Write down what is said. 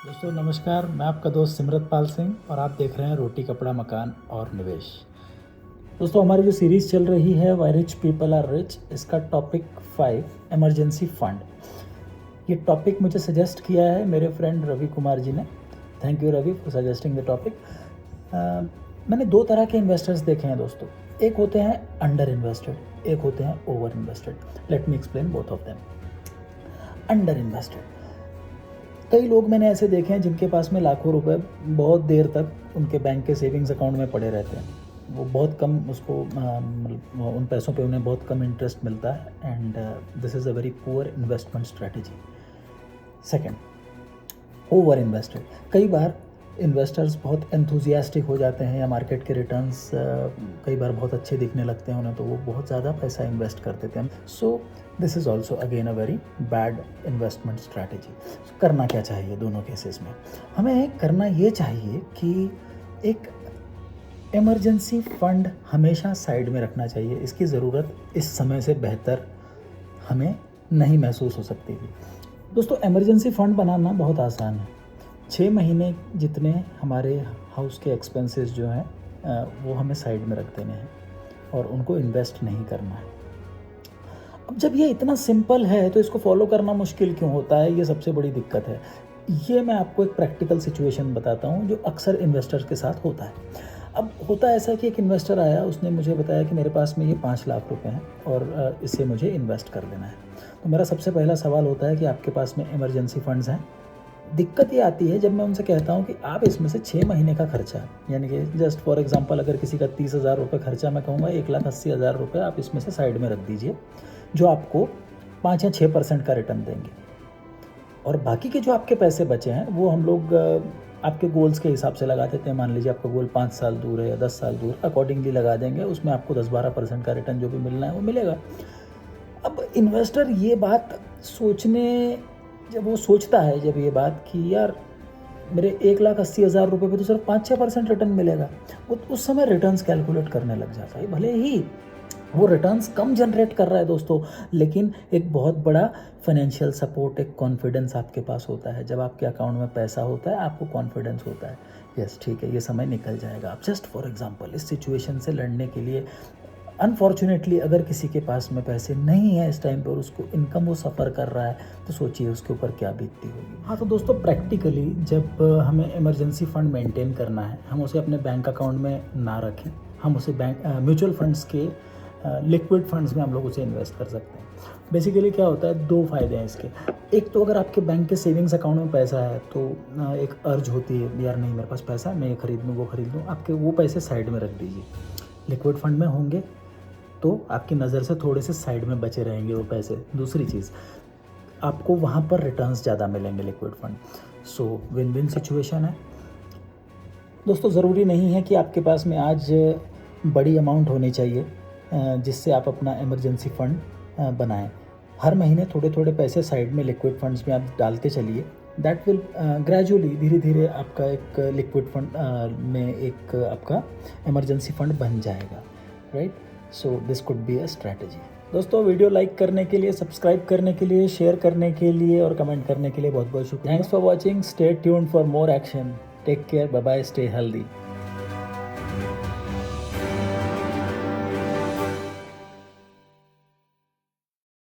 दोस्तों नमस्कार, मैं आपका दोस्त सिमरतपाल सिंह और आप देख रहे हैं रोटी कपड़ा मकान और निवेश। दोस्तों हमारी जो सीरीज़ चल रही है why rich people are rich, इसका टॉपिक 5 इमरजेंसी फंड। ये टॉपिक मुझे सजेस्ट किया है मेरे फ्रेंड रवि कुमार जी ने। Thank you Ravi for suggesting the topic. मैंने दो तरह के इन्वेस्टर्स देखे हैं दोस्तों। एक होते हैं अंडर इन्वेस्टेड, एक होते हैं over invested. Let me explain both of them. Under invested, कई लोग मैंने ऐसे देखे हैं जिनके पास में लाखों रुपए बहुत देर तक उनके बैंक के सेविंग्स अकाउंट में पड़े रहते हैं। वो बहुत कम उसको उन पैसों पे उन्हें बहुत कम इंटरेस्ट मिलता है and this is a very poor investment strategy. Second, over invested. कई बार इन्वेस्टर्स बहुत एंथुजियास्टिक हो जाते हैं या मार्केट के रिटर्न्स कई बार बहुत अच्छे दिखने लगते हैं उन्हें, तो वो बहुत ज़्यादा पैसा इन्वेस्ट कर देते हैं। So this is also again a very bad investment strategy. करना क्या चाहिए दोनों केसेस में? हमें करना ये चाहिए कि एक इमरजेंसी फंड हमेशा साइड में रखना चाहिए। इसकी ज़रूरत इस समय से बेहतर हमें नहीं महसूस हो सकती थी। दोस्तों इमरजेंसी फ़ंड बनाना बहुत आसान है। 6 महीने जितने हमारे हाउस के एक्सपेंसेस जो हैं वो हमें साइड में रख देने हैं और उनको इन्वेस्ट नहीं करना है। अब जब ये इतना सिंपल है तो इसको फॉलो करना मुश्किल क्यों होता है? ये सबसे बड़ी दिक्कत है। ये मैं आपको एक प्रैक्टिकल सिचुएशन बताता हूँ जो अक्सर इन्वेस्टर्स के साथ होता है। अब होता ऐसा कि एक इन्वेस्टर आया, उसने मुझे बताया कि मेरे पास में ये 5 लाख रुपए हैं और इसे मुझे इन्वेस्ट कर देना है। तो मेरा सबसे पहला सवाल होता है कि आपके पास में इमरजेंसी फंड्स हैं? दिक्कत ये आती है जब मैं उनसे कहता हूँ कि आप इसमें से 6 महीने का खर्चा, यानी कि जस्ट फॉर एग्जांपल अगर किसी का 30,000 रुपये खर्चा, मैं कहूँगा 1,80,000 रुपये आप इसमें से साइड में रख दीजिए, जो आपको 5 या 6% का रिटर्न देंगे। और बाकी के जो आपके पैसे बचे हैं वो हम लोग आपके गोल्स के हिसाब से लगा देते हैं। मान लीजिए आपका गोल 5 साल दूर है या 10 साल दूर, अकॉर्डिंगली लगा देंगे। उसमें आपको 10-12% का रिटर्न जो भी मिलना है वो मिलेगा। अब इन्वेस्टर ये बात जब वो सोचता है जब ये बात कि यार मेरे 1,80,000 रुपये पे तो सिर्फ 5-6% रिटर्न मिलेगा, वो उस समय रिटर्न्स कैलकुलेट करने लग जाता है। भले ही वो रिटर्न्स कम जनरेट कर रहा है दोस्तों, लेकिन एक बहुत बड़ा फाइनेंशियल सपोर्ट, एक कॉन्फिडेंस आपके पास होता है। जब आपके अकाउंट में पैसा होता है आपको कॉन्फिडेंस होता है, यस ठीक है ये समय निकल जाएगा। आप जस्ट फॉर एग्जांपल इस सिचुएशन से लड़ने के लिए, अनफॉर्चुनेटली अगर किसी के पास में पैसे नहीं है इस टाइम पर, उसको इनकम वो सफ़र कर रहा है, तो सोचिए उसके ऊपर क्या बीतती होगी। हाँ तो दोस्तों प्रैक्टिकली जब हमें इमरजेंसी फ़ंड मेंटेन करना है, हम उसे अपने बैंक अकाउंट में ना रखें, हम उसे म्यूचुअल फंड्स के लिक्विड फंड्स में हम लोग उसे इन्वेस्ट कर सकते हैं। बेसिकली क्या होता है, 2 फ़ायदे हैं इसके। एक तो अगर आपके बैंक के सेविंग्स अकाउंट में पैसा है तो एक अर्ज होती है यार नहीं मेरे पास पैसा है, मैं ये खरीद लूँ वो खरीद लूँ, आपके वो पैसे साइड में रख दीजिए। लिक्विड फंड में होंगे तो आपकी नज़र से थोड़े से साइड में बचे रहेंगे वो पैसे। दूसरी चीज़, आपको वहाँ पर रिटर्न्स ज़्यादा मिलेंगे लिक्विड फंड। सो विन विन सिचुएशन है दोस्तों। ज़रूरी नहीं है कि आपके पास में आज बड़ी अमाउंट होनी चाहिए जिससे आप अपना इमरजेंसी फ़ंड बनाएं। हर महीने थोड़े थोड़े पैसे साइड में लिक्विड फंड्स में आप डालते चलिए। दैट विल ग्रेजुअली, धीरे धीरे आपका एक लिक्विड फंड में एक आपका इमरजेंसी फंड बन जाएगा, right. So this could be a strategy. दोस्तों वीडियो लाइक करने के लिए, सब्सक्राइब करने के लिए, शेयर करने के लिए और कमेंट करने के लिए बहुत बहुत शुक्रिया। Thanks for watching, stay tuned for more action. Take care, bye bye, stay healthy.